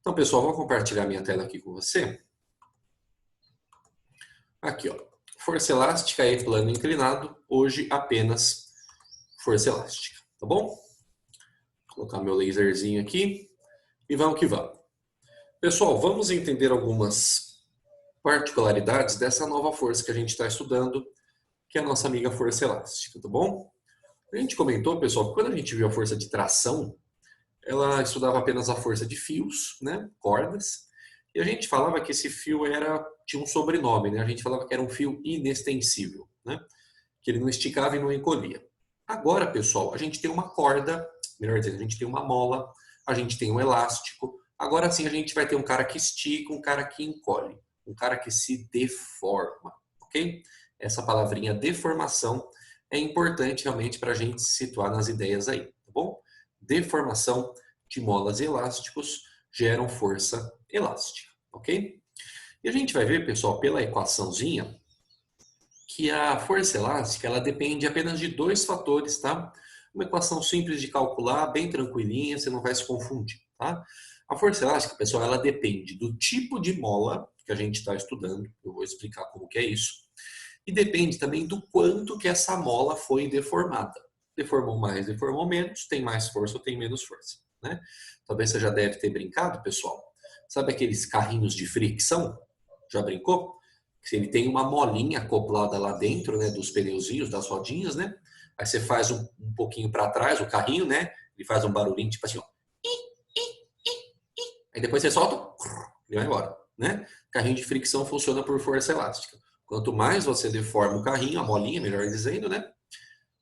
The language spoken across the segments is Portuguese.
Então, pessoal, vou compartilhar minha tela aqui com você. Aqui, ó. Força elástica e plano inclinado. Hoje, apenas força elástica, tá bom? Vou colocar meu laserzinho aqui e vamos que vamos. Pessoal, vamos entender algumas particularidades dessa nova força que a gente está estudando, que é a nossa amiga força elástica, tá bom? A gente comentou, pessoal, que quando a gente viu a força de tração, ela estudava apenas a força de fios, né, cordas, e a gente falava que esse fio tinha um sobrenome, né? A gente falava que era um fio inextensível, né? Que ele não esticava e não encolhia. Agora, pessoal, a gente tem uma corda, melhor dizendo, a gente tem uma mola, a gente tem um elástico. Agora sim a gente vai ter um cara que estica, um cara que encolhe, um cara que se deforma, ok? Essa palavrinha deformação é importante realmente para a gente se situar nas ideias aí, tá bom? Deformação de molas e elásticos geram força elástica, ok? E a gente vai ver, pessoal, pela equaçãozinha, que a força elástica ela depende apenas de dois fatores, tá? Uma equação simples de calcular, bem tranquilinha, você não vai se confundir, tá? A força elástica, pessoal, ela depende do tipo de mola que a gente está estudando, eu vou explicar como que é isso, e depende também do quanto que essa mola foi deformada. Deformou mais, deformou menos, tem mais força ou tem menos força, né? Talvez você já deve ter brincado, pessoal. Sabe aqueles carrinhos de fricção? Já brincou? Se ele tem uma molinha acoplada lá dentro, né, dos pneuzinhos, das rodinhas, né? Aí você faz um pouquinho para trás o carrinho, né? Ele faz um barulhinho tipo assim, ó. Aí depois você solta, ele vai embora, né? Carrinho de fricção funciona por força elástica. Quanto mais você deforma o carrinho, a molinha, melhor dizendo, né?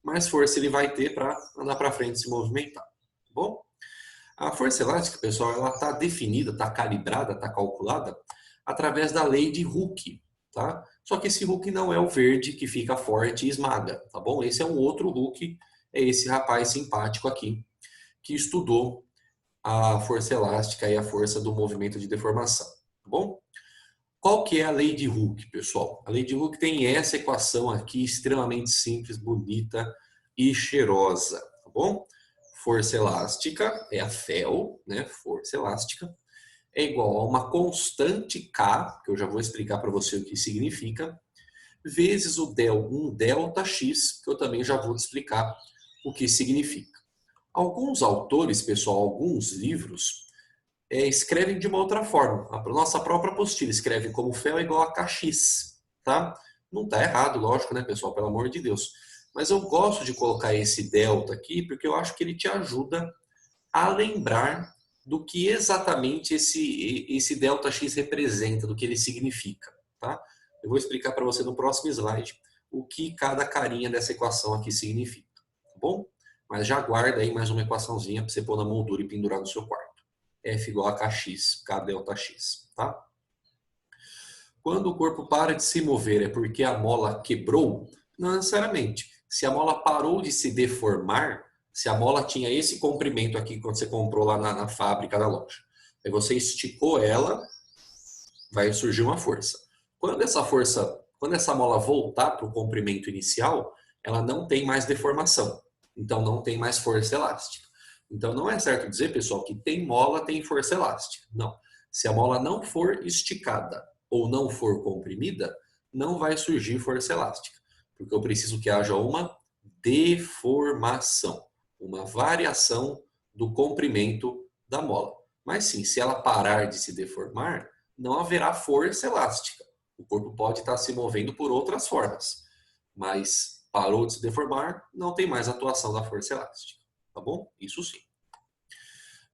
Mais força ele vai ter para andar para frente e se movimentar. Tá bom? A força elástica, pessoal, ela está definida, está calibrada, está calculada através da lei de Hooke, tá? Só que esse Hooke não é o verde que fica forte e esmaga, tá bom? Esse é um outro Hooke, é esse rapaz simpático aqui, que estudou a força elástica e a força do movimento de deformação, tá bom? Qual que é a lei de Hooke, pessoal? A lei de Hooke tem essa equação aqui, extremamente simples, bonita e cheirosa, tá bom? Força elástica é a FEL, né? Força elástica é igual a uma constante K, que eu já vou explicar para você o que significa, vezes um delta X, que eu também já vou te explicar o que significa. Alguns autores, pessoal, alguns livros, escrevem de uma outra forma. A nossa própria apostila escreve como FEL é igual a KX, tá? Não está errado, lógico, né, pessoal? Pelo amor de Deus. Mas eu gosto de colocar esse delta aqui, porque eu acho que ele te ajuda a lembrar do que exatamente esse delta X representa, do que ele significa, tá? Eu vou explicar para você no próximo slide o que cada carinha dessa equação aqui significa, tá bom? Mas já guarda aí mais uma equaçãozinha para você pôr na moldura e pendurar no seu quarto. F igual a kx, k delta x, tá? Quando o corpo para de se mover é porque a mola quebrou? Não necessariamente. Se a mola parou de se deformar, se a mola tinha esse comprimento aqui quando você comprou lá na fábrica da loja, aí você esticou ela, vai surgir uma força. Quando essa mola voltar para o comprimento inicial, ela não tem mais deformação. Então não tem mais força elástica. Então não é certo dizer, pessoal, que tem mola, tem força elástica. Não. Se a mola não for esticada ou não for comprimida, não vai surgir força elástica. Porque eu preciso que haja uma deformação, uma variação do comprimento da mola. Mas sim, se ela parar de se deformar, não haverá força elástica. O corpo pode estar se movendo por outras formas, mas parou de se deformar, não tem mais atuação da força elástica. Tá bom? Isso sim.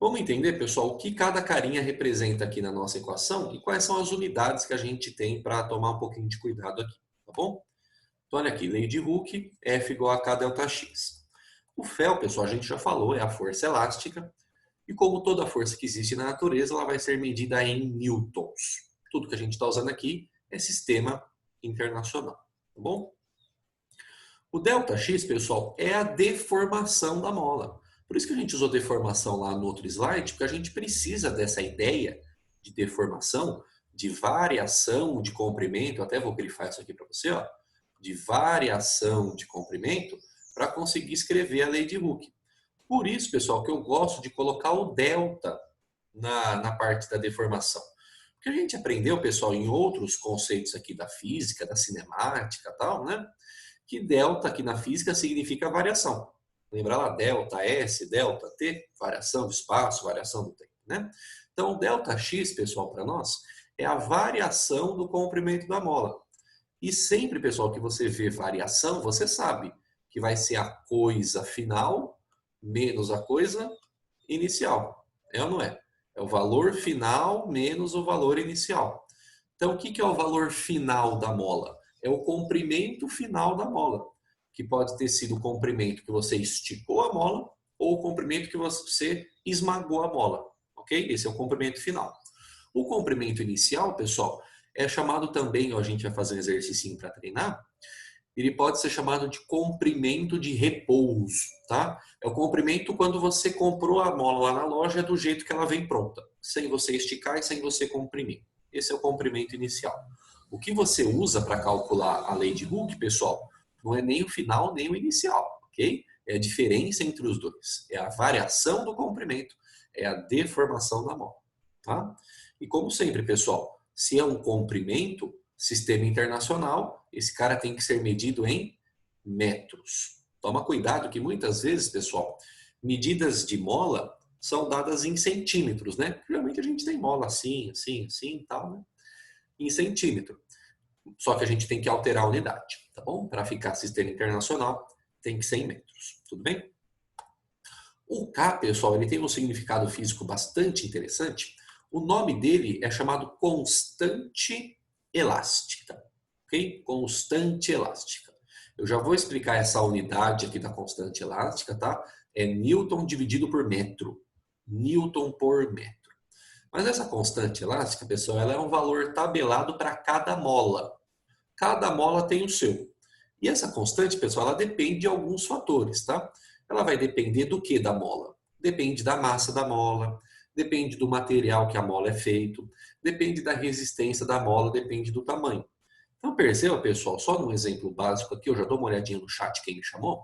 Vamos entender, pessoal, o que cada carinha representa aqui na nossa equação e quais são as unidades que a gente tem para tomar um pouquinho de cuidado aqui, tá bom? Então, olha aqui, lei de Hooke, F igual a K delta X. O FEL, pessoal, a gente já falou, é a força elástica. E como toda força que existe na natureza, ela vai ser medida em newtons. Tudo que a gente está usando aqui é sistema internacional, tá bom? O ΔX, pessoal, é a deformação da mola. Por isso que a gente usou deformação lá no outro slide, porque a gente precisa dessa ideia de deformação, de variação de comprimento, até vou grifar isso aqui para você, ó, de variação de comprimento, para conseguir escrever a lei de Hooke. Por isso, pessoal, que eu gosto de colocar o delta na parte da deformação? Porque a gente aprendeu, pessoal, em outros conceitos aqui da física, da cinemática e tal, né? Que delta aqui na física significa variação. Lembra lá? Delta S, delta T, variação do espaço, variação do tempo, né? Então, delta X, pessoal, para nós, é a variação do comprimento da mola. E sempre, pessoal, que você vê variação, você sabe que vai ser a coisa final menos a coisa inicial. É ou não é? É o valor final menos o valor inicial. Então, o que é o valor final da mola? É o comprimento final da mola, que pode ter sido o comprimento que você esticou a mola ou o comprimento que você esmagou a mola, ok? Esse é o comprimento final. O comprimento inicial, pessoal, é chamado também, ó, a gente vai fazer um exercício para treinar, ele pode ser chamado de comprimento de repouso, tá? É o comprimento quando você comprou a mola lá na loja do jeito que ela vem pronta, sem você esticar e sem você comprimir. Esse é o comprimento inicial. O que você usa para calcular a lei de Hooke, pessoal, não é nem o final nem o inicial, ok? É a diferença entre os dois. É a variação do comprimento, é a deformação da mola, tá? E como sempre, pessoal, se é um comprimento, sistema internacional, esse cara tem que ser medido em metros. Toma cuidado que muitas vezes, pessoal, medidas de mola são dadas em centímetros, né? Geralmente a gente tem mola assim, assim, assim e tal, né? Em centímetro. Só que a gente tem que alterar a unidade, tá bom? Para ficar sistema internacional, tem que ser em metros, tudo bem? O K, pessoal, ele tem um significado físico bastante interessante. O nome dele é chamado constante elástica, ok? Constante elástica. Eu já vou explicar essa unidade aqui da constante elástica, tá? É Newton dividido por metro. Newton por metro. Mas essa constante elástica, pessoal, ela é um valor tabelado para cada mola. Cada mola tem o seu. E essa constante, pessoal, ela depende de alguns fatores, tá? Ela vai depender do que da mola? Depende da massa da mola, depende do material que a mola é feito, depende da resistência da mola, depende do tamanho. Então perceba, pessoal, só num exemplo básico aqui, eu já dou uma olhadinha no chat quem me chamou,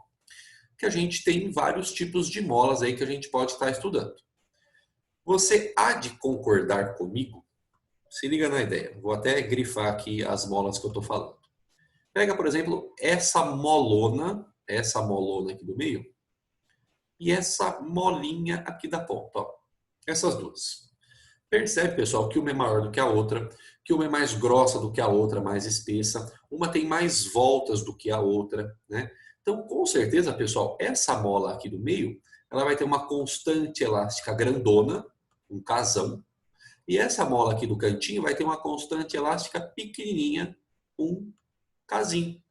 que a gente tem vários tipos de molas aí que a gente pode estar estudando. Você há de concordar comigo? Se liga na ideia. Vou até grifar aqui as molas que eu estou falando. Pega, por exemplo, essa molona aqui do meio, e essa molinha aqui da ponta. Ó. Essas duas. Percebe, pessoal, que uma é maior do que a outra, que uma é mais grossa do que a outra, mais espessa, uma tem mais voltas do que a outra, né? Então, com certeza, pessoal, essa mola aqui do meio, ela vai ter uma constante elástica grandona, um casão, e essa mola aqui do cantinho vai ter uma constante elástica pequenininha, um casinho.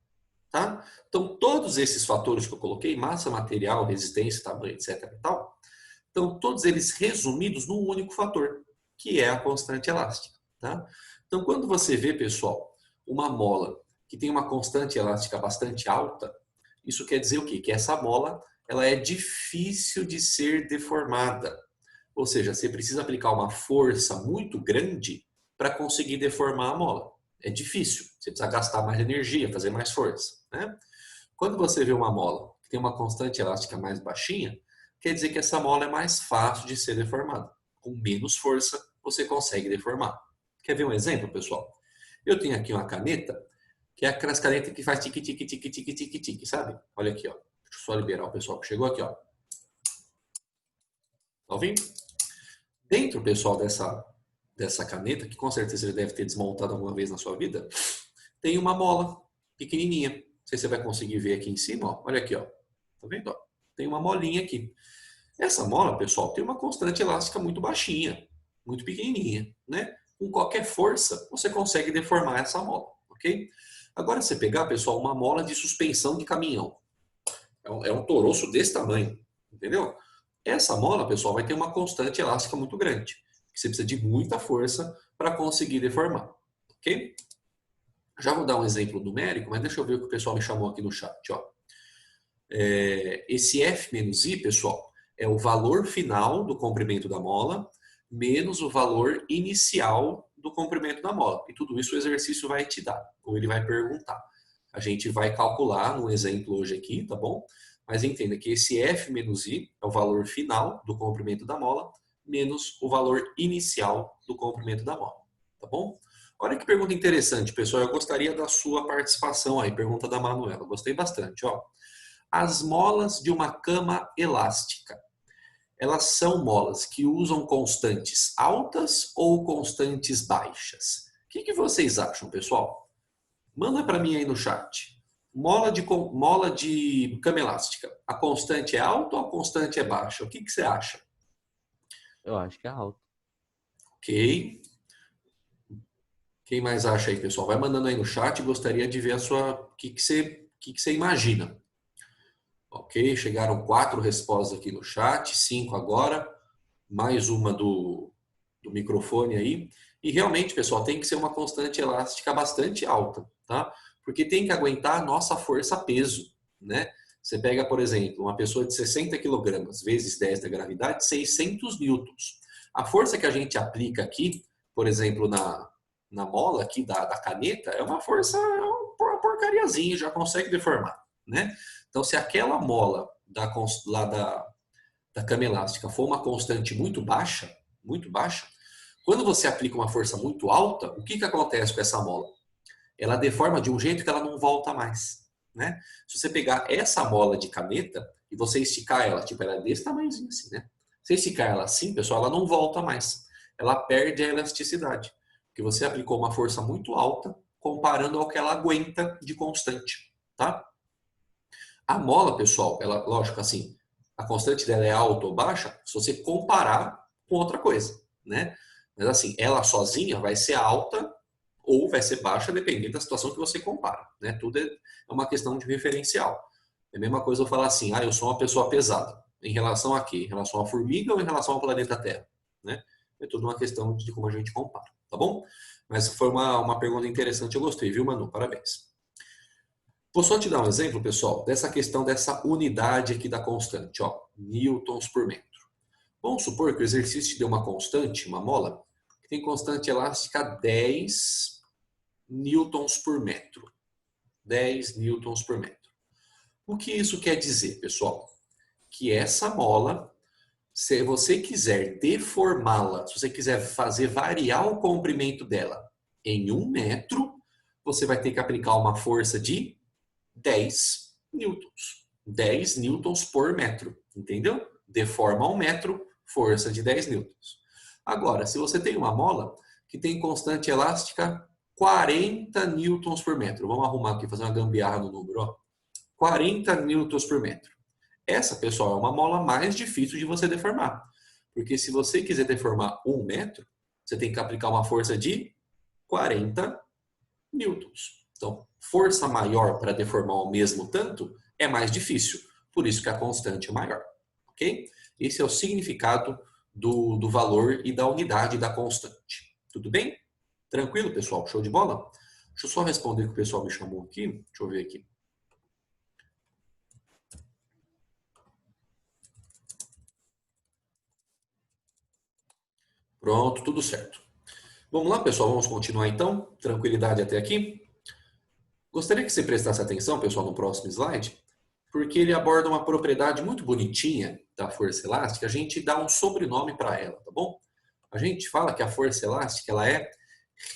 Tá? Então, todos esses fatores que eu coloquei, massa, material, resistência, tamanho, etc. e tal, estão todos eles resumidos num único fator, que é a constante elástica. Tá? Então, quando você vê, pessoal, uma mola que tem uma constante elástica bastante alta, isso quer dizer o quê? Que essa mola ela é difícil de ser deformada. Ou seja, você precisa aplicar uma força muito grande para conseguir deformar a mola. É difícil, você precisa gastar mais energia, fazer mais força. Né? Quando você vê uma mola que tem uma constante elástica mais baixinha, quer dizer que essa mola é mais fácil de ser deformada. Com menos força, você consegue deformar. Quer ver um exemplo, pessoal? Eu tenho aqui uma caneta, que é aquelas canetas que faz tique, tique, tique, tique, tique, tique, sabe? Olha aqui, ó. Deixa eu só liberar o pessoal que chegou aqui, ó. Tá ouvindo? Dentro, pessoal, dessa caneta, que com certeza você deve ter desmontado alguma vez na sua vida, tem uma mola pequenininha. Não sei se você vai conseguir ver aqui em cima, ó. Olha aqui, ó. Tá vendo? Ó? Tem uma molinha aqui. Essa mola, pessoal, tem uma constante elástica muito baixinha, muito pequenininha, né? Com qualquer força, você consegue deformar essa mola, ok? Agora, você pegar, pessoal, uma mola de suspensão de caminhão. É um toroço desse tamanho, entendeu? Essa mola, pessoal, vai ter uma constante elástica muito grande. Você precisa de muita força para conseguir deformar, ok? Já vou dar um exemplo numérico, mas deixa eu ver o que o pessoal me chamou aqui no chat. Ó. Esse F menos I, pessoal, é o valor final do comprimento da mola menos o valor inicial do comprimento da mola. E tudo isso o exercício vai te dar, ou ele vai perguntar. A gente vai calcular no exemplo hoje aqui, tá bom? Mas entenda que esse F menos I é o valor final do comprimento da mola menos o valor inicial do comprimento da mola, tá bom? Olha que pergunta interessante, pessoal. Eu gostaria da sua participação aí. Pergunta da Manuela. Gostei bastante, ó. As molas de uma cama elástica, elas são molas que usam constantes altas ou constantes baixas? O que vocês acham, pessoal? Manda para mim aí no chat. Mola de cama elástica. A constante é alta ou a constante é baixa? O que você acha? Eu acho que é alto. Ok. Quem mais acha aí, pessoal? Vai mandando aí no chat. Gostaria de ver o que você imagina. Ok, chegaram 4 respostas aqui no chat, 5 agora, mais uma do microfone aí. E realmente, pessoal, tem que ser uma constante elástica bastante alta, tá? Porque tem que aguentar a nossa força-peso, né? Você pega, por exemplo, uma pessoa de 60 quilogramas vezes 10 da gravidade, 600 newtons. A força que a gente aplica aqui, por exemplo, na mola aqui da caneta, é uma força, é uma porcariazinha, já consegue deformar, né? Então, se aquela mola da cama elástica for uma constante muito baixa, quando você aplica uma força muito alta, o que acontece com essa mola? Ela deforma de um jeito que ela não volta mais, né? Se você pegar essa mola de caneta e você esticar ela, tipo, ela é desse tamanhozinho assim, né? Se esticar ela assim, pessoal, ela não volta mais. Ela perde a elasticidade, porque você aplicou uma força muito alta comparando ao que ela aguenta de constante, tá? A mola, pessoal, ela, lógico, assim, a constante dela é alta ou baixa se você comparar com outra coisa, né? Mas assim, ela sozinha vai ser alta ou vai ser baixa, dependendo da situação que você compara, né? Tudo é uma questão de referencial. É a mesma coisa eu falar assim, eu sou uma pessoa pesada. Em relação a quê? Em relação à formiga ou em relação ao planeta Terra, né? É tudo uma questão de como a gente compara, tá bom? Mas foi uma pergunta interessante, eu gostei, viu, Manu? Parabéns. Vou só te dar um exemplo, pessoal, dessa questão dessa unidade aqui da constante, ó, newtons por metro. Vamos supor que o exercício te deu uma constante, uma mola, que tem constante elástica 10 newtons por metro. 10 newtons por metro. O que isso quer dizer, pessoal? Que essa mola, se você quiser deformá-la, se você quiser fazer variar o comprimento dela em 1 metro, você vai ter que aplicar uma força de 10 newtons. 10 newtons por metro, entendeu? Deforma 1 metro, força de 10 newtons. Agora, se você tem uma mola que tem constante elástica 40 newtons por metro, vamos arrumar aqui, fazer uma gambiarra no número, ó. 40 newtons por metro. Essa, pessoal, é uma mola mais difícil de você deformar. Porque se você quiser deformar 1 metro, você tem que aplicar uma força de 40 newtons. Então, força maior para deformar o mesmo tanto é mais difícil. Por isso que a constante é maior. Ok? Esse é o significado do valor e da unidade da constante. Tudo bem? Tranquilo, pessoal? Show de bola? Deixa eu só responder o que o pessoal me chamou aqui. Deixa eu ver aqui. Pronto, tudo certo. Vamos lá, pessoal? Vamos continuar então? Tranquilidade até aqui? Gostaria que você prestasse atenção, pessoal, no próximo slide, porque ele aborda uma propriedade muito bonitinha da força elástica. A gente dá um sobrenome para ela, tá bom? A gente fala que a força elástica ela é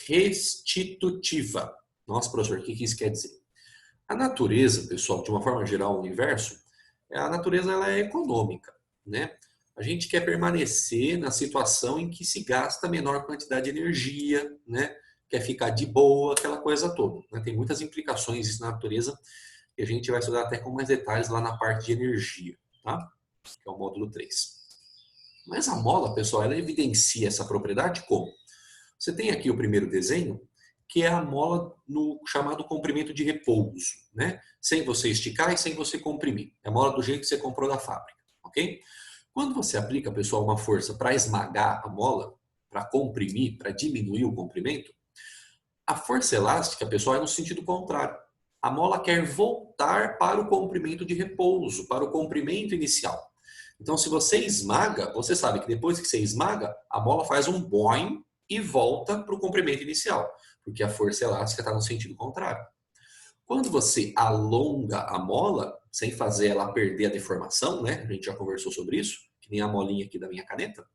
restitutiva. Nossa, professor, o que isso quer dizer? A natureza, pessoal, de uma forma geral, o universo, a natureza ela é econômica, né? A gente quer permanecer na situação em que se gasta a menor quantidade de energia, né? Quer ficar de boa, aquela coisa toda, né? Tem muitas implicações isso na natureza e a gente vai estudar até com mais detalhes lá na parte de energia, tá? Que é o módulo 3. Mas a mola, pessoal, ela evidencia essa propriedade como? Você tem aqui o primeiro desenho, que é a mola no chamado comprimento de repouso, né? Sem você esticar e sem você comprimir. É a mola do jeito que você comprou da fábrica, ok? Quando você aplica, pessoal, uma força para esmagar a mola, para comprimir, para diminuir o comprimento, a força elástica, pessoal, é no sentido contrário. A mola quer voltar para o comprimento de repouso, para o comprimento inicial. Então, se você esmaga, você sabe que depois que você esmaga, a mola faz um boing e volta para o comprimento inicial, porque a força elástica está no sentido contrário. Quando você alonga a mola, sem fazer ela perder a deformação, né? A gente já conversou sobre isso, que nem a molinha aqui da minha caneta.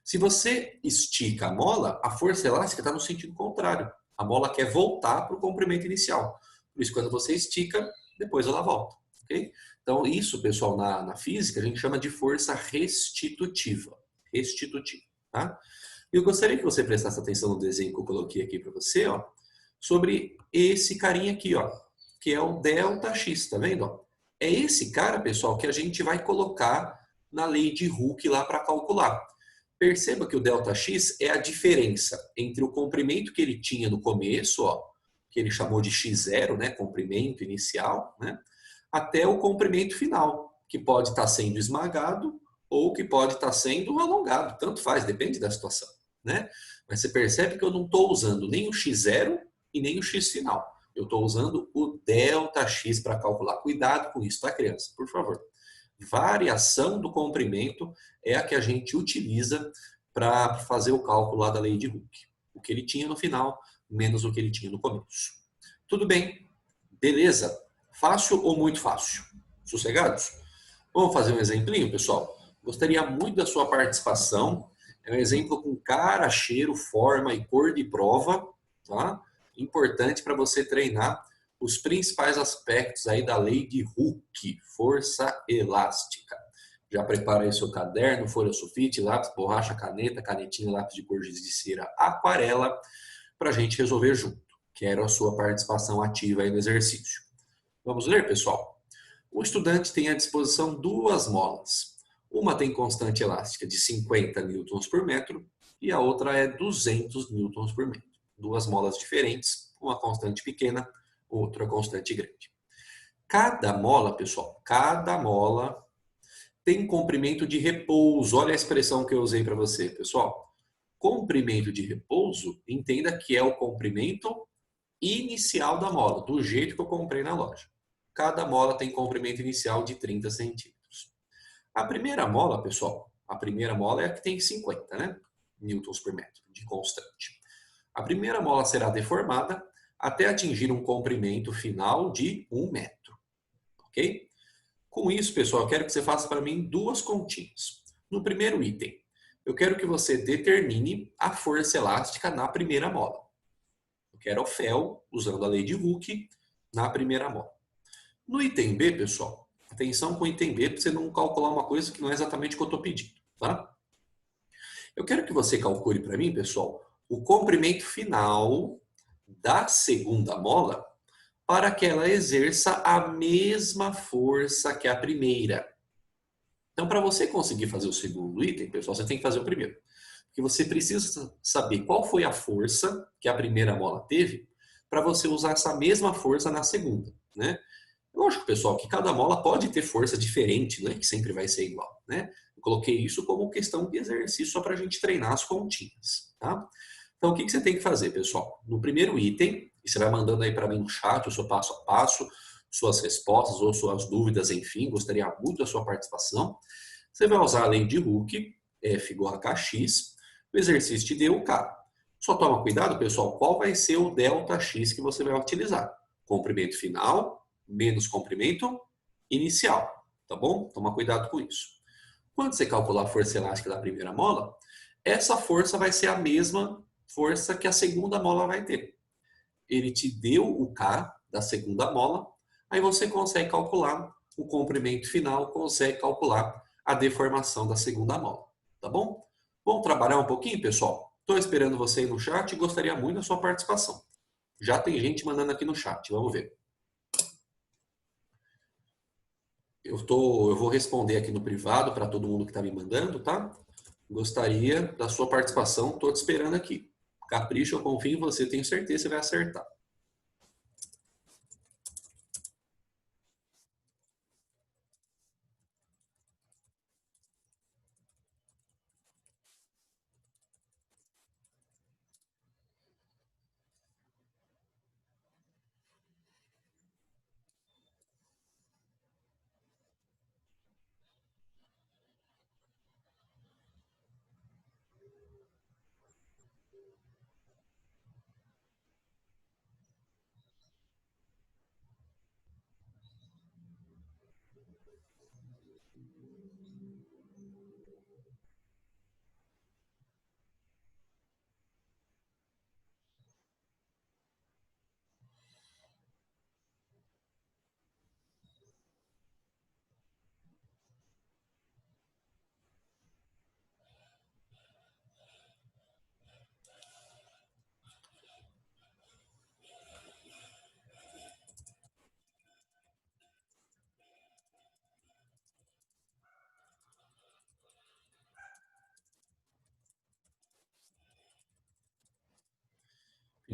Se você estica a mola, a força elástica está no sentido contrário. A mola quer voltar para o comprimento inicial. Por isso, quando você estica, depois ela volta. Okay? Então, isso, pessoal, na física, a gente chama de força restitutiva. Restitutiva. Tá? Eu gostaria que você prestasse atenção no desenho que eu coloquei aqui para você, ó, sobre esse carinha aqui, ó, que é o ΔX, tá vendo? Ó? É esse cara, pessoal, que a gente vai colocar na lei de Hooke lá para calcular. Perceba que o ΔX é a diferença entre o comprimento que ele tinha no começo, ó, que ele chamou de x0, né, comprimento inicial, né, até o comprimento final, que pode estar sendo esmagado ou que pode estar sendo alongado, tanto faz, depende da situação, né? Mas você percebe que eu não estou usando nem o x0 e nem o x final. Eu estou usando o ΔX para calcular. Cuidado com isso, tá, criança? Por favor. Variação do comprimento é a que a gente utiliza para fazer o cálculo lá da lei de Hooke. O que ele tinha no final, menos o que ele tinha no começo. Tudo bem? Beleza? Fácil ou muito fácil? Sossegados? Vamos fazer um exemplinho, pessoal? Gostaria muito da sua participação. É um exemplo com cara, cheiro, forma e cor de prova, tá? Importante para você treinar os principais aspectos aí da lei de Hooke, força elástica. Já prepara aí seu caderno, folha sulfite, lápis, borracha, caneta, canetinha, lápis de cor giz de cera, aquarela, para a gente resolver junto. Quero a sua participação ativa aí no exercício. Vamos ler, pessoal? O estudante tem à disposição duas molas. Uma tem constante elástica de 50 newtons por metro e a outra é 200 newtons por metro. Duas molas diferentes, uma constante pequena, outra constante grande. Cada mola, pessoal, cada mola tem comprimento de repouso. Olha a expressão que eu usei para você, pessoal. Comprimento de repouso, entenda que é o comprimento inicial da mola, do jeito que eu comprei na loja. Cada mola tem comprimento inicial de 30 centímetros. A primeira mola, pessoal, a primeira mola é a que tem 50, né? Newtons por metro de constante. A primeira mola será deformada até atingir um comprimento final de 1 metro. Ok? Com isso, pessoal, eu quero que você faça para mim duas continhas. No primeiro item, eu quero que você determine a força elástica na primeira mola. Eu quero o Fel, usando a lei de Hooke, na primeira mola. No item B, pessoal, atenção com o item B para você não calcular uma coisa que não é exatamente o que eu estou pedindo, tá? Eu quero que você calcule para mim, pessoal, o comprimento final da segunda mola para que ela exerça a mesma força que a primeira. Então, para você conseguir fazer o segundo item, pessoal, você tem que fazer o primeiro. Porque você precisa saber qual foi a força que a primeira mola teve para você usar essa mesma força na segunda, né? Lógico, pessoal, que cada mola pode ter força diferente, né? Que sempre vai ser igual, né? Eu coloquei isso como questão de exercício só para a gente treinar as continhas, tá? Então, o que você tem que fazer, pessoal? No primeiro item, e você vai mandando aí para mim no chat o seu passo a passo, suas respostas ou suas dúvidas, enfim, gostaria muito da sua participação. Você vai usar a lei de Hooke, F igual a kx, o exercício te deu o K. Só toma cuidado, pessoal, qual vai ser o ΔX que você vai utilizar. Comprimento final menos comprimento inicial, tá bom? Toma cuidado com isso. Quando você calcular a força elástica da primeira mola, essa força vai ser a mesma força que a segunda mola vai ter. Ele te deu o K da segunda mola, aí você consegue calcular o comprimento final, consegue calcular a deformação da segunda mola, tá bom? Vamos trabalhar um pouquinho, pessoal? Estou esperando você aí no chat e gostaria muito da sua participação. Já tem gente mandando aqui no chat, vamos ver. Eu vou responder aqui no privado para todo mundo que está me mandando, tá? Gostaria da sua participação, estou te esperando aqui. Capricho, eu confio em você, tenho certeza que você vai acertar.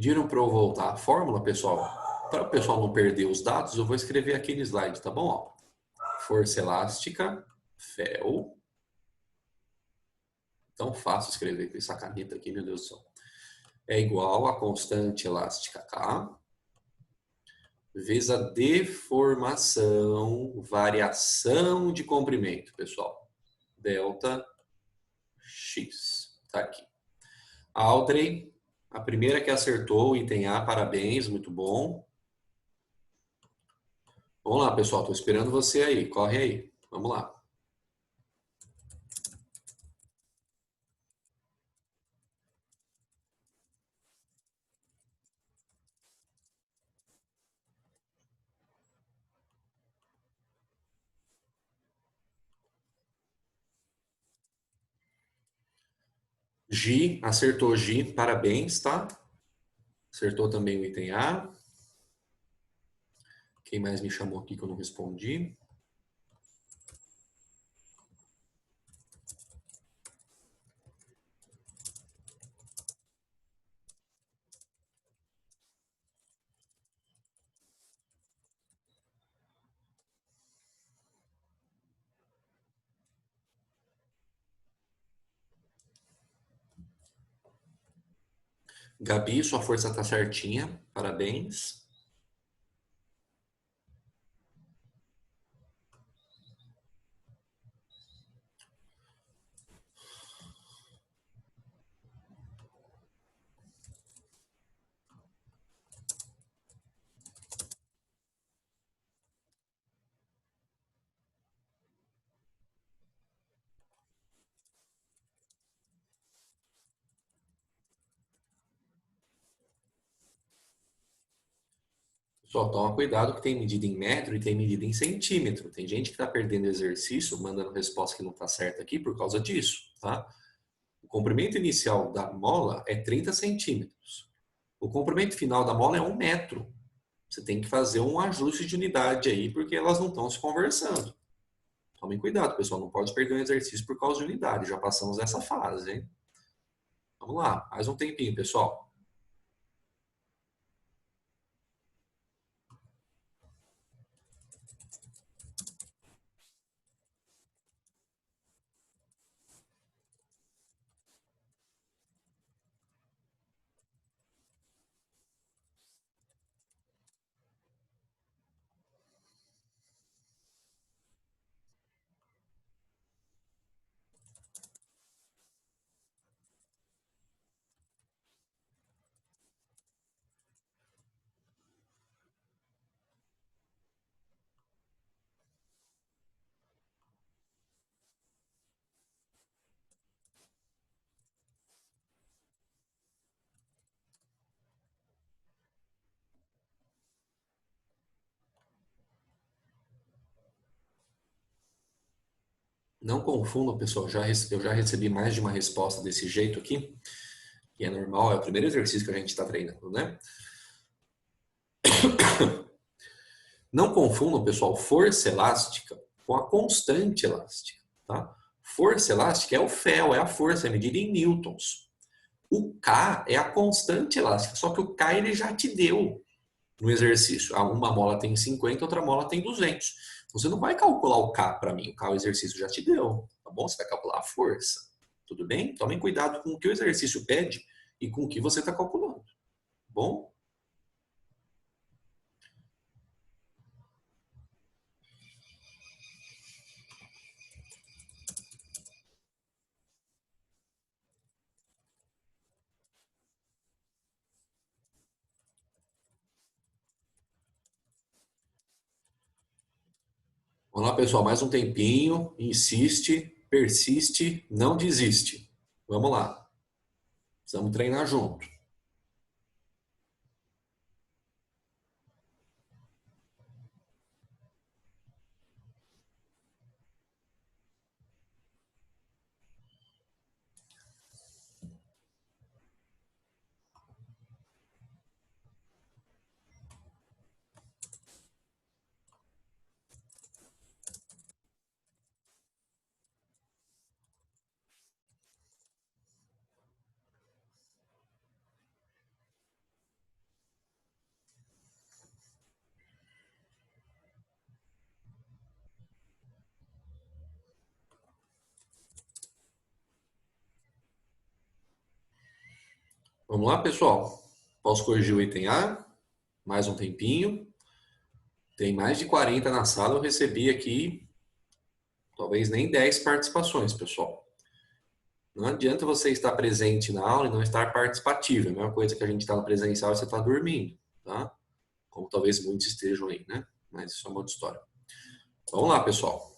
Pediram para eu voltar à fórmula, pessoal. Para o pessoal não perder os dados, eu vou escrever aqui no slide, tá bom? Ó, força elástica, Fel. Tão fácil escrever com essa caneta aqui, meu Deus do céu. É igual a constante elástica K vezes a deformação, variação de comprimento, pessoal. Delta X. Tá aqui. Audrey, a primeira que acertou o item A, parabéns, muito bom. Vamos lá, pessoal, estou esperando você aí, corre aí. Vamos lá. Gi, acertou Gi, parabéns, tá? Acertou também o item A. Quem mais me chamou aqui que eu não respondi? Gabi, sua força está certinha, parabéns. Só toma cuidado que tem medida em metro e tem medida em centímetro. Tem gente que está perdendo exercício, mandando resposta que não está certa aqui por causa disso, tá? O comprimento inicial da mola é 30 centímetros. O comprimento final da mola é 1 metro. Você tem que fazer um ajuste de unidade aí, porque elas não estão se conversando. Tomem cuidado, pessoal. Não pode perder um exercício por causa de unidade. Já passamos dessa fase, hein? Vamos lá. Mais um tempinho, pessoal. Não confundam, pessoal. Eu já recebi mais de uma resposta desse jeito aqui, que é normal, é o primeiro exercício que a gente está treinando, né? Não confundam, pessoal, força elástica com a constante elástica, tá? Força elástica é o Fel, é a força, é medida em newtons. O K é a constante elástica, só que o K ele já te deu no exercício. Uma mola tem 50, outra mola tem 200. Você não vai calcular o K para mim, o K o exercício já te deu, tá bom? Você vai calcular a força, tudo bem? Tomem cuidado com o que o exercício pede e com o que você está calculando, tá bom? Vamos lá, pessoal, mais um tempinho. Insiste, persiste, não desiste. Vamos lá. Precisamos treinar junto. Vamos lá, pessoal? Posso corrigir o item A? Mais um tempinho. Tem mais de 40 na sala. Eu recebi aqui, talvez nem 10 participações, pessoal. Não adianta você estar presente na aula e não estar participativo. É a mesma coisa que a gente está no presencial e você está dormindo, tá? Como talvez muitos estejam aí, né? Mas isso é uma outra história. Vamos lá, pessoal.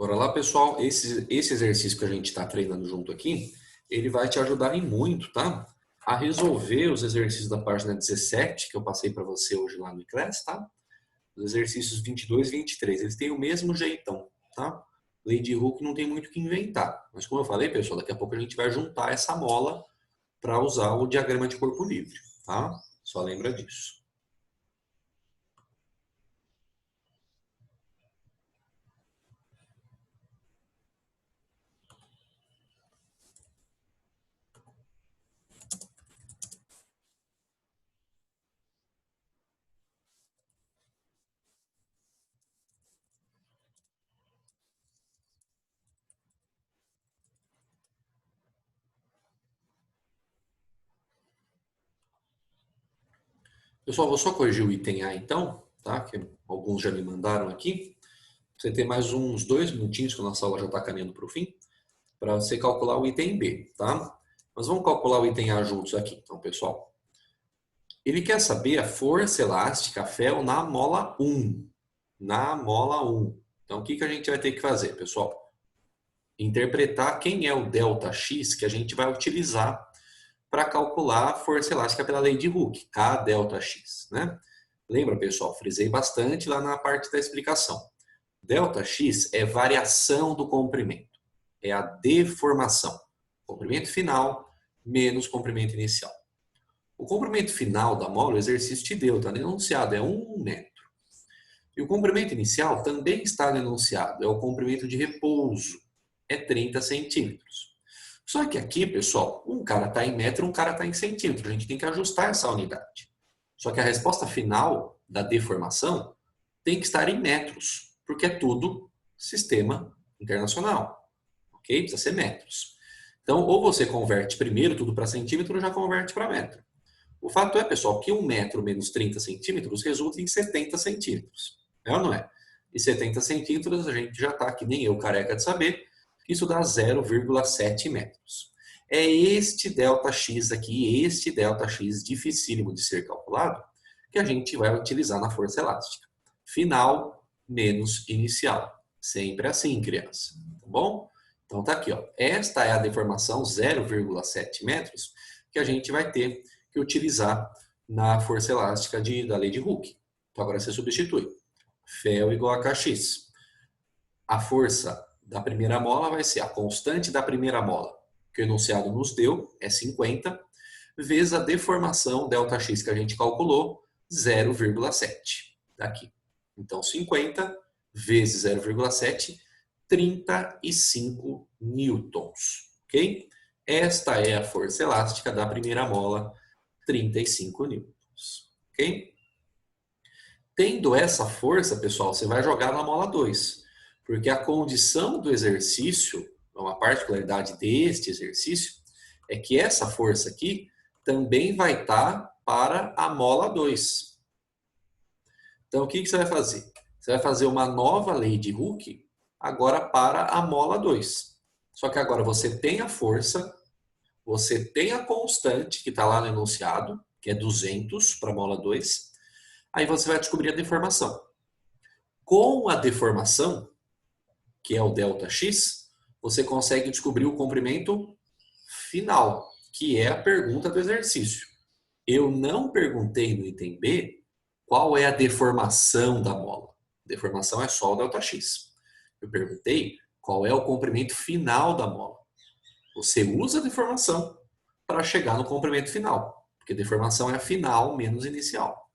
Bora lá, pessoal. Esse exercício que a gente está treinando junto aqui, ele vai te ajudar em muito, tá? A resolver os exercícios da página 17, que eu passei para você hoje lá no Class, tá? Os exercícios 22 e 23. Eles têm o mesmo jeitão, tá? Lei de Hooke não tem muito o que inventar. Mas como eu falei, pessoal, daqui a pouco a gente vai juntar essa mola para usar o diagrama de corpo livre, tá? Só lembra disso. Pessoal, vou só corrigir o item A então, tá? Que alguns já me mandaram aqui. Você tem mais uns 2 minutinhos, que a nossa aula já está caminhando para o fim, para você calcular o item B, tá? Mas vamos calcular o item A juntos aqui, então, pessoal. Ele quer saber a força elástica Fel na mola 1. Na mola 1. Então, o que a gente vai ter que fazer, pessoal? Interpretar quem é o ΔX que a gente vai utilizar para calcular a força elástica pela lei de Hooke, K ΔX, né? Lembra, pessoal? Frisei bastante lá na parte da explicação. ΔX é variação do comprimento, é a deformação. Comprimento final menos comprimento inicial. O comprimento final da mola, o exercício te deu, está enunciado, é 1 metro. E o comprimento inicial também está enunciado, é o comprimento de repouso, é 30 centímetros. Só que aqui, pessoal, um cara está em metro, um cara está em centímetro. A gente tem que ajustar essa unidade. Só que a resposta final da deformação tem que estar em metros, porque é tudo sistema internacional. Ok? Precisa ser metros. Então, ou você converte primeiro tudo para centímetro, ou já converte para metro. O fato é, pessoal, que 1 metro menos 30 centímetros resulta em 70 centímetros. É ou não é? E 70 centímetros, a gente já está, que nem eu, careca de saber, isso dá 0,7 metros. É este ΔX aqui, este ΔX dificílimo de ser calculado, que a gente vai utilizar na força elástica. Final menos inicial. Sempre assim, criança. Tá bom? Então tá aqui, ó. Esta é a deformação 0,7 metros que a gente vai ter que utilizar na força elástica da lei de Hooke. Então agora você substitui. Fel igual a Kx. A força da primeira mola vai ser a constante da primeira mola, que o enunciado nos deu, é 50, vezes a deformação ΔX que a gente calculou, 0,7. Daqui. Então 50 vezes 0,7, 35 newtons. Ok? Esta é a força elástica da primeira mola, 35 newtons. Ok? Tendo essa força, pessoal, você vai jogar na mola 2. Porque a condição do exercício, uma particularidade deste exercício, é que essa força aqui também vai estar para a mola 2. Então, o que você vai fazer? Você vai fazer uma nova lei de Hooke agora para a mola 2. Só que agora você tem a força, você tem a constante que está lá no enunciado, que é 200 para a mola 2. Aí você vai descobrir a deformação. Com a deformação, que é o ΔX, você consegue descobrir o comprimento final, que é a pergunta do exercício. Eu não perguntei no item B qual é a deformação da mola. Deformação é só o ΔX. Eu perguntei qual é o comprimento final da mola. Você usa a deformação para chegar no comprimento final, porque deformação é a final menos inicial.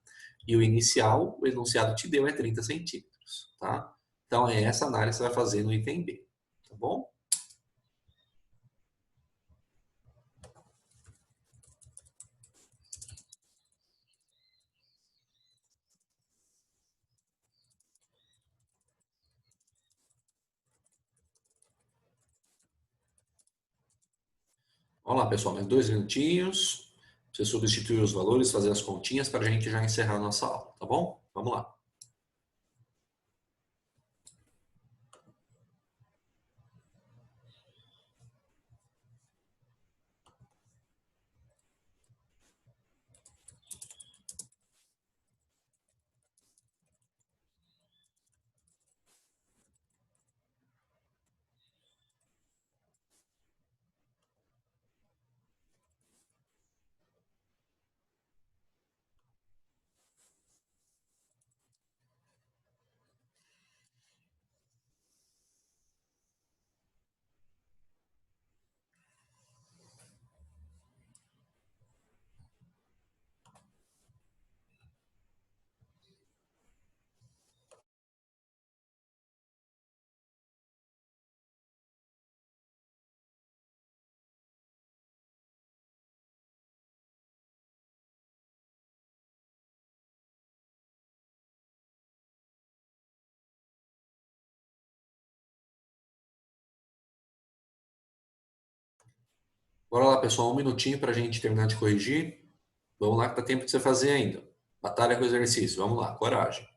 E o inicial, o enunciado te deu, é 30 centímetros. Tá? Então, é essa análise que você vai fazer no item B. Tá bom? Vamos lá, pessoal, mais 2 minutinhos. Você substituir os valores, fazer as continhas para a gente já encerrar a nossa aula, tá bom? Vamos lá. Bora lá, pessoal, um minutinho para a gente terminar de corrigir. Vamos lá que dá tempo de você fazer ainda. Batalha com o exercício. Vamos lá, coragem.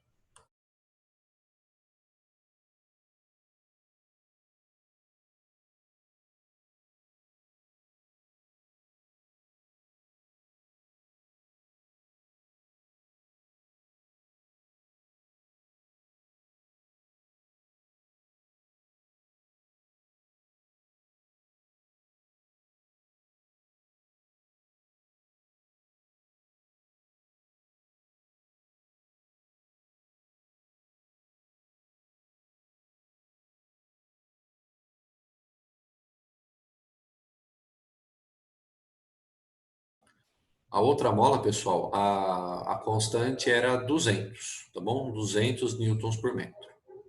A outra mola, pessoal, a constante era 200, tá bom? 200 newtons por metro,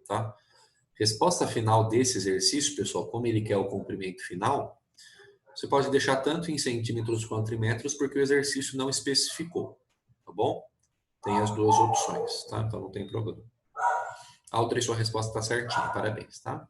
tá? Resposta final desse exercício, pessoal, como ele quer o comprimento final, você pode deixar tanto em centímetros quanto em metros, porque o exercício não especificou, tá bom? Tem as duas opções, tá? Então não tem problema. Alter, sua resposta está certinha, parabéns, tá?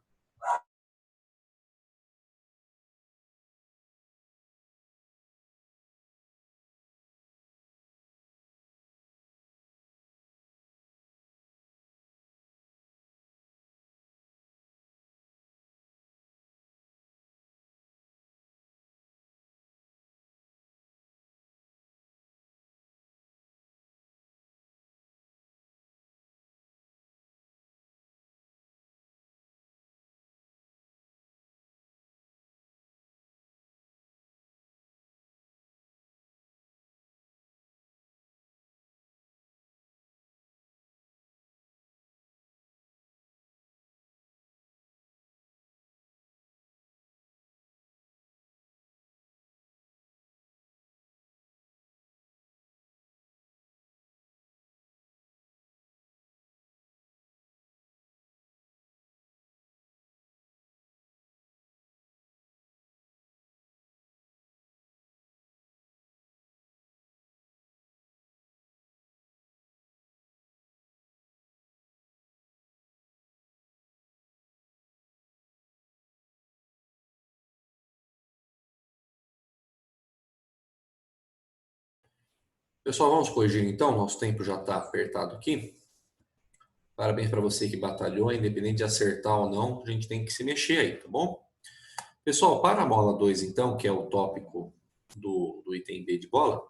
Pessoal, vamos corrigir então, nosso tempo já está apertado aqui. Parabéns para você que batalhou, independente de acertar ou não, a gente tem que se mexer aí, tá bom? Pessoal, para a mola 2 então, que é o tópico do item B de bola,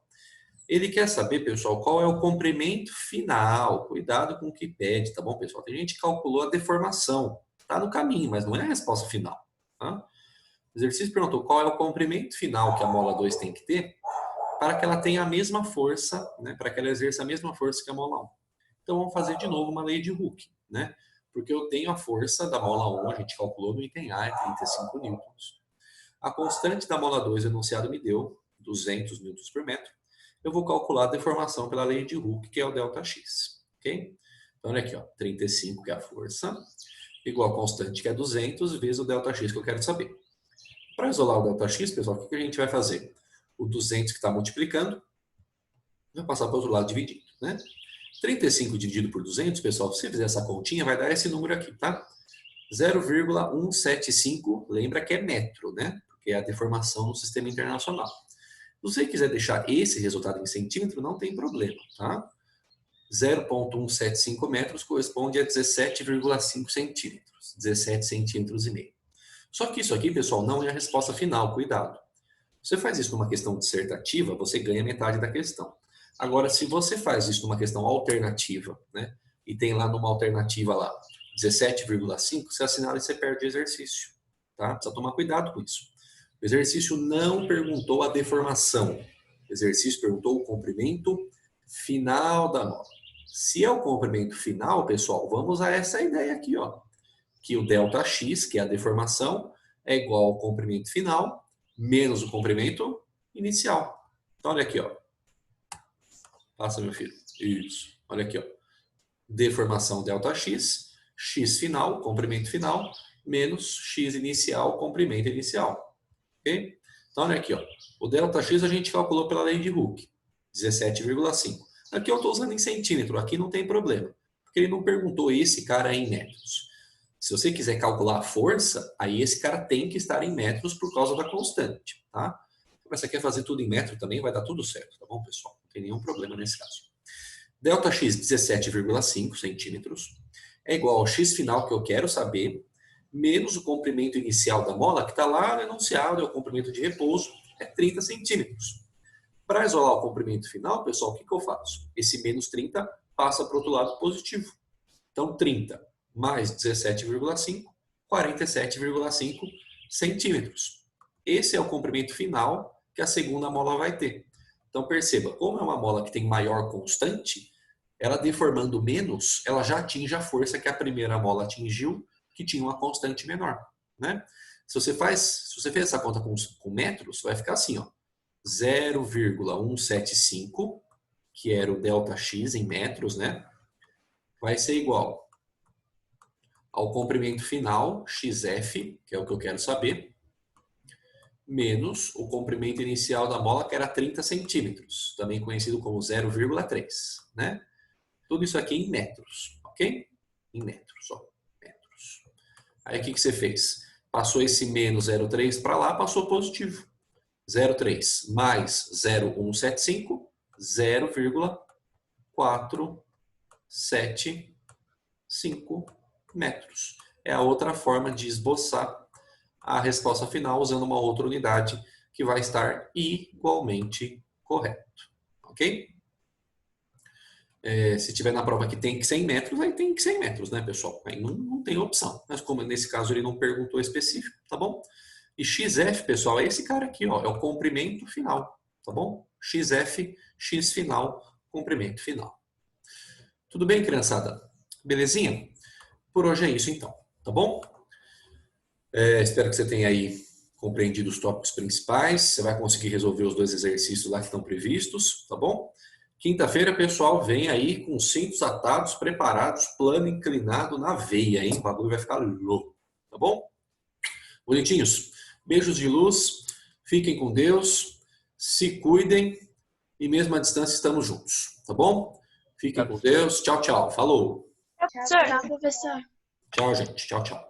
ele quer saber, pessoal, qual é o comprimento final. Cuidado com o que pede, tá bom, pessoal? Tem gente que calculou a deformação. Tá no caminho, mas não é a resposta final. Tá? O exercício perguntou qual é o comprimento final que a mola 2 tem que ter para que ela tenha a mesma força, né? Para que ela exerça a mesma força que a mola 1. Então, vamos fazer de novo uma lei de Hooke, né? Porque eu tenho a força da mola 1, a gente calculou no item A, é 35 newtons. A constante da mola 2 enunciado me deu 200 newtons por metro. Eu vou calcular a deformação pela lei de Hooke, que é o ΔX, ok? Então, olha aqui, ó, 35, que é a força, igual a constante, que é 200, vezes o ΔX que eu quero saber. Para isolar o ΔX, pessoal, o que a gente vai fazer? O 200 que está multiplicando, vai passar para o outro lado dividindo, né? 35 dividido por 200, pessoal, se você fizer essa continha, vai dar esse número aqui, tá? 0,175, lembra que é metro, né? Porque é a deformação no sistema internacional. Se você quiser deixar esse resultado em centímetro, não tem problema, tá? 0,175 metros corresponde a 17,5 centímetros. 17 centímetros e meio. Só que isso aqui, pessoal, não é a resposta final, cuidado. Você faz isso numa questão dissertativa, você ganha metade da questão. Agora, se você faz isso numa questão alternativa, né? E tem lá numa alternativa lá 17,5, você assinala e você perde o exercício, tá? Precisa tomar cuidado com isso. O exercício não perguntou a deformação. O exercício perguntou o comprimento final da mola. Se é o comprimento final, pessoal, vamos a essa ideia aqui, ó. Que o ΔX, que é a deformação, é igual ao comprimento final menos o comprimento inicial. Então, olha aqui, ó. Passa, meu filho. Isso. Olha aqui, ó. Deformação ΔX, x final, comprimento final, menos x inicial, comprimento inicial. Ok? Então, olha aqui, ó. O ΔX a gente calculou pela lei de Hooke, 17,5. Aqui eu estou usando em centímetro, aqui não tem problema, porque ele não perguntou esse cara em metros. Se você quiser calcular a força, aí esse cara tem que estar em metros por causa da constante, tá? Mas você quer fazer tudo em metro também, vai dar tudo certo, tá bom, pessoal? Não tem nenhum problema nesse caso. ΔX, 17,5 centímetros, é igual ao x final que eu quero saber, menos o comprimento inicial da mola, que está lá no enunciado, é o comprimento de repouso, é 30 centímetros. Para isolar o comprimento final, pessoal, o que eu faço? Esse menos 30 passa para o outro lado positivo. Então, 30 mais 17,5, 47,5 centímetros. Esse é o comprimento final que a segunda mola vai ter. Então, perceba, como é uma mola que tem maior constante, ela deformando menos, ela já atinge a força que a primeira mola atingiu, que tinha uma constante menor, né? Se você fez essa conta com metros, vai ficar assim, ó, 0,175, que era o ΔX em metros, né? Vai ser igual ao comprimento final, xf, que é o que eu quero saber, menos o comprimento inicial da mola, que era 30 centímetros, também conhecido como 0,3, né? Tudo isso aqui em metros, ok? Em metros, ó. Aí o que você fez? Passou esse menos 0,3 para lá, passou positivo. 0,3 mais 0,175, 0,475 metros. É a outra forma de esboçar a resposta final usando uma outra unidade que vai estar igualmente correto. Ok? Se tiver na prova que tem que 100 metros, aí tem que 100 metros, né, pessoal? Aí não tem opção. Mas como nesse caso ele não perguntou específico, tá bom? E XF, pessoal, é esse cara aqui, ó, é o comprimento final, tá bom? XF, X final, comprimento final. Tudo bem, criançada? Belezinha? Por hoje é isso, então, tá bom? Espero que você tenha aí compreendido os tópicos principais. Você vai conseguir resolver os 2 exercícios lá que estão previstos, tá bom? Quinta-feira, pessoal, vem aí com cintos atados, preparados, plano inclinado na veia, hein? O bagulho vai ficar louco, tá bom? Bonitinhos? Beijos de luz, fiquem com Deus, se cuidem e mesmo à distância estamos juntos, tá bom? Fiquem com Deus, tchau, tchau, falou! Tchau, professor. Tchau, gente, tchau, tchau.